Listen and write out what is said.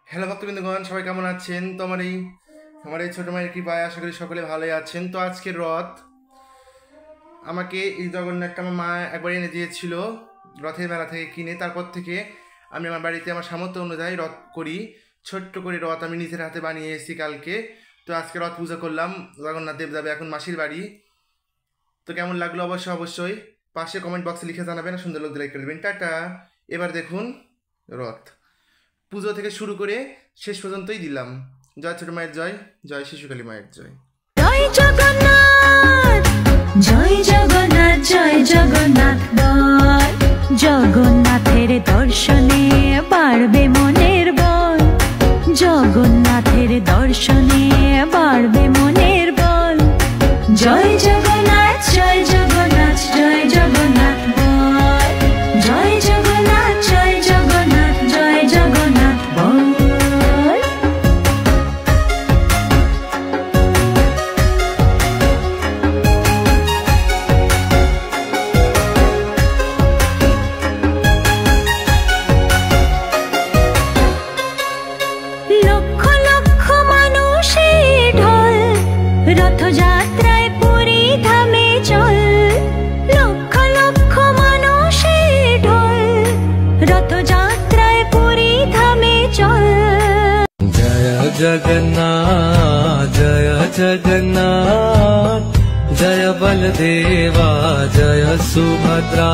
Hello ভক্তবৃন্দগণ, সবাই কেমন আছেন? তো আমার এই ছোটো মায়ের কৃপায় আশা করি সকলে ভালোই আছেন। তো আজকের রথ আমাকে এই জগন্নাথটা আমার মা একবার এনে দিয়েছিল রথের মেলা থেকে কিনে। তারপর থেকে আমি আমার বাড়িতে আমার সামর্থ্য অনুযায়ী রথ করি। ছোট্ট করে রথ আমি নিজের হাতে বানিয়ে এসেছি কালকে। তো আজকে রথ পুজো করলাম। জগন্নাথ দেব যাবে এখন মাসির বাড়ি। তো কেমন লাগলো অবশ্যই পাশে কমেন্ট বক্সে লিখে জানাবেন, সুন্দর লোক লাইক করে দেবেন। টাটা। এবার দেখুন রথ পুজো থেকে শুরু করে শেষ পর্যন্তই দিলাম। জয় ছোট মায়ের জয়, জয় শিশুকালী মায়ের জয়। জয় জগন্নাথ, জয় জগন্নাথ, জয় জগন্নাথ বল। জগন্নাথের দর্শনে বাড়বে মনের বল, জগন্নাথের দর্শনে বাড়বে মনের বল। জয় জগন্নাথ, জয় জগন্নাথ, জয় জগন্নাথ বল। জয় জগন্নাথ, জয় জগন্নাথ, জয় জগন্নাথ বল। লক্ষ লক্ষ মানুষের ঢল রথযাত্রায় পুরী ধামে চল। লক্ষ লক্ষ মানুষের ঢল রথযাত্রায় পুরী ধামে চল। জয় জগন্নাথ, জয় জগন্নাথ, জয় বলদেবা, জয় সুভদ্রা।